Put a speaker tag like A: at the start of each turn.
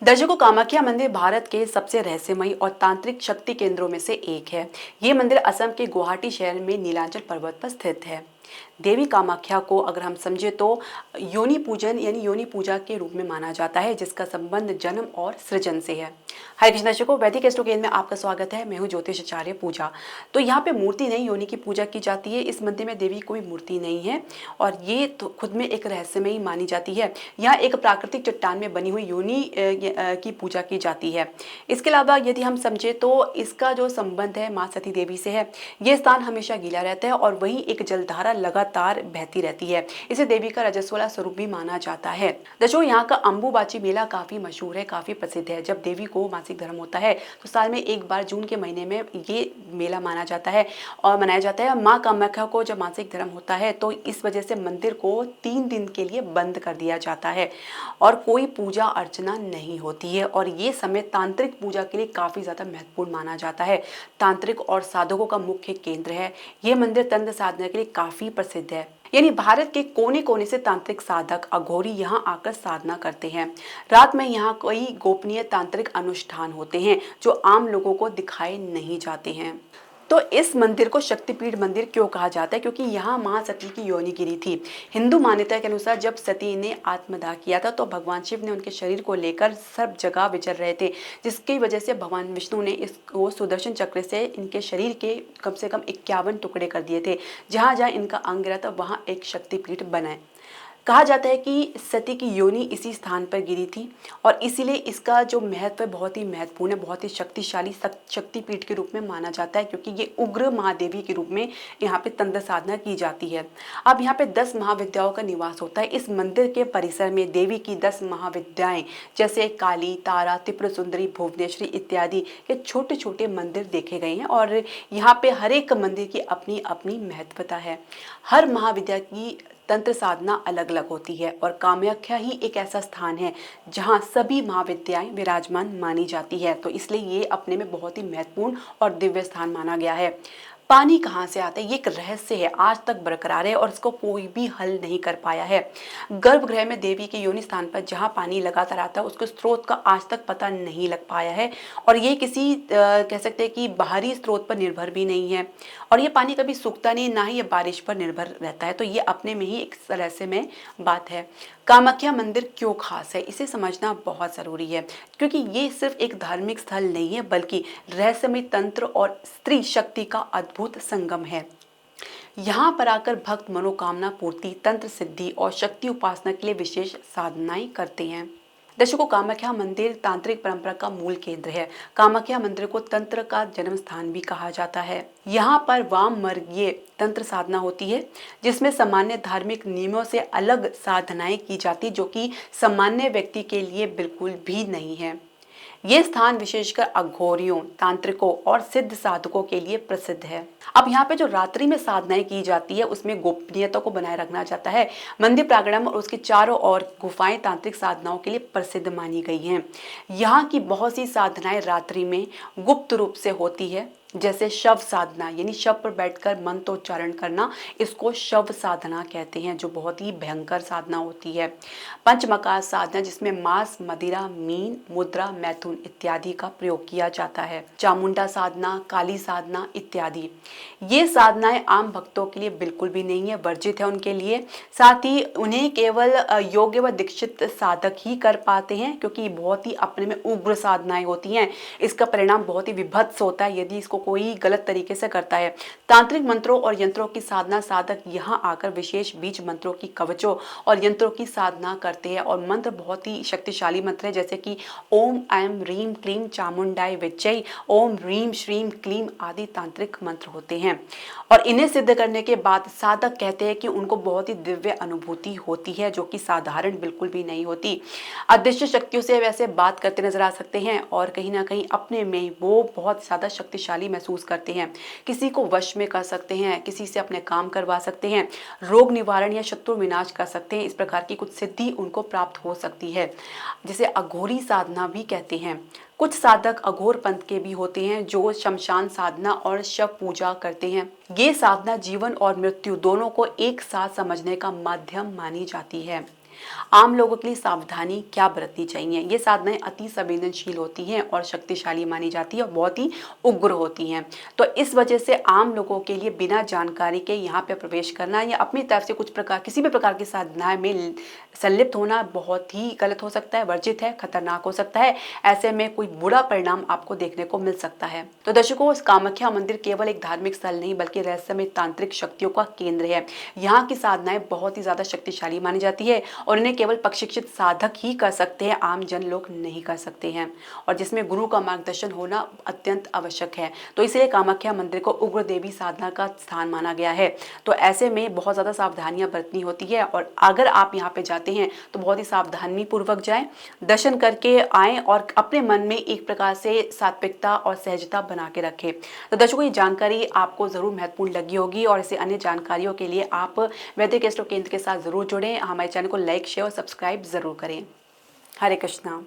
A: दर्शकों, कामाख्या मंदिर भारत के सबसे रहस्यमयी और तांत्रिक शक्ति केंद्रों में से एक है। ये मंदिर असम के गुवाहाटी शहर में नीलांचल पर्वत पर स्थित है। देवी कामाख्या को अगर हम समझे तो योनि पूजन यानी योनि पूजा के रूप में माना जाता है, जिसका संबंध जन्म और सृजन से है। हाय कृष्ण दर्शकों, वैदिक एस्ट्रोगेन में आपका स्वागत है। मैं हूं ज्योतिष आचार्य पूजा। तो यहाँ पे मूर्ति नहीं, योनि की पूजा की जाती है। इस मंदिर में देवी कोई मूर्ति नहीं है और ये तो खुद में एक रहस्यमयी मानी जाती है। यहाँ एक प्राकृतिक चट्टान में बनी हुई योनि की पूजा की जाती है। इसके अलावा यदि हम समझे तो इसका जो संबंध है माँ सती देवी से है। ये स्थान हमेशा गीला रहता है और वहीं एक जलधारा लगातार बहती रहती है। इसे देवी का रजस्वला स्वरूप भी माना जाता है। दर्शकों, यहाँ का अंबुबाची मेला काफी मशहूर है, काफी प्रसिद्ध है। जब देवी को मासिक धर्म होता है तो साल में एक बार जून के महीने में ये मेला माना जाता है और मनाया जाता है। माँ कामाख्या को जब मासिक धर्म होता है तो इस वजह से मंदिर को 3 दिन के लिए बंद कर दिया जाता है और कोई पूजा अर्चना नहीं होती है। और ये समय तांत्रिक पूजा के लिए काफी ज्यादा महत्वपूर्ण माना जाता है। तांत्रिक और साधकों का मुख्य केंद्र है। ये मंदिर तंत्र साधना के लिए काफी प्रसिद्ध है। यानी भारत के कोने कोने से तांत्रिक साधक अघोरी यहाँ आकर साधना करते हैं। रात में यहाँ कई गोपनीय तांत्रिक अनुष्ठान होते हैं जो आम लोगों को दिखाए नहीं जाते हैं। तो इस मंदिर को शक्तिपीठ मंदिर क्यों कहा जाता है? क्योंकि यहाँ माँ सती की योनि गिरी थी। हिंदू मान्यता के अनुसार जब सती ने आत्मदाह किया था तो भगवान शिव ने उनके शरीर को लेकर सब जगह विचर रहे थे, जिसकी वजह से भगवान विष्णु ने इसको सुदर्शन चक्र से इनके शरीर के कम से कम 51 टुकड़े कर दिए थे। जहाँ जहाँ इनका अंग गिरा था वहाँ एक शक्तिपीठ बनाए। कहा जाता है कि सती की योनि इसी स्थान पर गिरी थी और इसीलिए इसका जो महत्व है बहुत ही महत्वपूर्ण है, बहुत ही शक्तिशाली शक्तिपीठ के रूप में माना जाता है, क्योंकि ये उग्र महादेवी के रूप में यहाँ पे तंत्र साधना की जाती है। अब यहाँ पे 10 महाविद्याओं का निवास होता है। इस मंदिर के परिसर में देवी की 10 महाविद्याएं जैसे काली, तारा, त्रिपुर सुंदरी, भुवनेश्वरी इत्यादि के छोटे छोटे मंदिर देखे गए हैं और यहाँ पे हर एक मंदिर की अपनी अपनी महत्वता है। हर महाविद्या की तंत्र साधना अलग अलग होती है और कामाख्या ही एक ऐसा स्थान है जहां सभी महाविद्याएं विराजमान मानी जाती है। तो इसलिए ये अपने में बहुत ही महत्वपूर्ण और दिव्य स्थान माना गया है। पानी कहाँ से आता है, ये एक रहस्य है, आज तक बरकरार है और इसको कोई भी हल नहीं कर पाया है। गर्भगृह में देवी के योनि स्थान पर जहाँ पानी लगातार आता है उसके स्रोत का आज तक पता नहीं लग पाया है और ये किसी कह सकते हैं कि बाहरी स्रोत पर निर्भर भी नहीं है और ये पानी कभी सूखता नहीं, ना ही ये बारिश पर निर्भर रहता है। तो ये अपने में ही एक रहस्यमय बात है। कामाख्या मंदिर क्यों खास है, इसे समझना बहुत ज़रूरी है, क्योंकि ये सिर्फ एक धार्मिक स्थल नहीं है बल्कि रहस्यमय तंत्र और स्त्री शक्ति का अद्भुत संगम है। यहाँ पर आकर भक्त मनोकामना पूर्ति, तंत्र सिद्धि और शक्ति उपासना के लिए विशेष साधनाएं करते हैं। दर्शकों, कामाख्या मंदिर तांत्रिक परंपरा का मूल केंद्र है। कामाख्या मंदिर को तंत्र का जन्म स्थान भी कहा जाता है। यहाँ पर वाम मार्गीय तंत्र साधना होती है, जिसमें सामान्य धार्मिक नियमों से अलग साधनाएं की जाती, जो कि सामान्य व्यक्ति के लिए बिल्कुल भी नहीं है। ये स्थान विशेषकर अघोरियों, तांत्रिकों और सिद्ध साधकों के लिए प्रसिद्ध है। अब यहाँ पे जो रात्रि में साधनाएं की जाती है उसमें गोपनीयता को बनाए रखना चाहता है। मंदिर प्रांगण और उसके चारों ओर गुफाएं तांत्रिक साधनाओं के लिए प्रसिद्ध मानी गई हैं। यहाँ की बहुत सी साधनाएं रात्रि में गुप्त रूप से होती है, जैसे शव साधना यानी शव पर बैठकर मंत्रोच्चारण करना, इसको शव साधना कहते हैं, जो बहुत ही भयंकर साधना होती है। पंचमका साधना, जिसमें मांस, मदिरा, मीन, मुद्रा, मैथुन इत्यादि का प्रयोग किया जाता है। चामुंडा साधना, काली साधना इत्यादि। ये साधनाएं आम भक्तों के लिए बिल्कुल भी नहीं है, वर्जित है उनके लिए। साथ ही उन्हें केवल योग्य व दीक्षित साधक ही कर पाते हैं, क्योंकि बहुत ही अपने में उग्र साधनाएं होती हैं। इसका परिणाम बहुत ही विभत्स होता है यदि इसको कोई गलत तरीके से करता है। तांत्रिक मंत्रों और यंत्रों की साधना साधक यहाँ आकर विशेष बीज मंत्रों की, कवचों और यंत्रों की साधना करते हैं और मंत्र बहुत ही शक्तिशाली मंत्र है, जैसे कि ओम ऐम रीम क्लीम चामुंडाय विच्चय, ओम ह्रीम श्रीम क्लीम आदि तांत्रिक मंत्र होते हैं। और इन्हें सिद्ध करने के बाद साधक कहते हैं कि उनको बहुत ही दिव्य अनुभूति होती है, जो कि साधारण बिल्कुल भी नहीं होती। अदृश्य शक्तियों से वैसे बात करते नजर आ सकते हैं और कहीं ना कहीं अपने में वो बहुत ज्यादा शक्तिशाली महसूस करते हैं। किसी को वश में कर सकते हैं, किसी से अपने काम करवा सकते हैं, रोग निवारण या शत्रु विनाश कर सकते हैं। इस प्रकार की कुछ सिद्धि उनको प्राप्त हो सकती है, जिसे अघोरी साधना भी कहते हैं। कुछ साधक अघोर पंथ के भी होते हैं जो शमशान साधना और शव पूजा करते हैं। ये साधना जीवन और मृत्यु दोनों को एक साथ समझने का माध्यम मानी जाती है। आम लोगों के लिए सावधानी क्या बरतनी चाहिए? ये साधनाएं अति संवेदनशील होती हैं और शक्तिशाली मानी जाती है और बहुत ही उग्र होती हैं। तो इस वजह से आम लोगों के लिए बिना जानकारी के यहाँ पे प्रवेश करना या अपनी तरफ से कुछ प्रकार किसी भी प्रकार की साधनाएं में संलिप्त होना बहुत ही गलत हो सकता है, वर्जित है, खतरनाक हो सकता है। ऐसे में कोई बुरा परिणाम आपको देखने को मिल सकता है। तो दर्शकों, कामाख्या मंदिर केवल एक धार्मिक स्थल नहीं बल्कि रहस्यमय तांत्रिक शक्तियों का केंद्र है। यहाँ की साधनाएं बहुत ही ज्यादा शक्तिशाली मानी जाती है और इन्हें केवल प्रशिक्षित साधक ही कर सकते हैं, आम जन लोग नहीं कर सकते हैं, और जिसमें गुरु का मार्गदर्शन होना अत्यंत आवश्यक है। तो इसलिए कामाख्या मंदिर को उग्र देवी साधना का स्थान माना गया है। तो ऐसे में बहुत ज़्यादा सावधानियां बरतनी होती है और अगर आप यहाँ पे जाते हैं तो बहुत ही सावधानी पूर्वक जाएं, दर्शन करके आएँ और अपने मन में एक प्रकार से सात्विकता और सहजता बना के रखें। तो दर्शकों, ये जानकारी आपको ज़रूर महत्वपूर्ण लगी होगी और इसे अन्य जानकारियों के लिए आप वैदिक एस्ट्रो केंद्र के साथ ज़रूर जुड़ें। हमारे चैनल को लाइक, शेयर और सब्सक्राइब ज़रूर करें। हरे कृष्णा।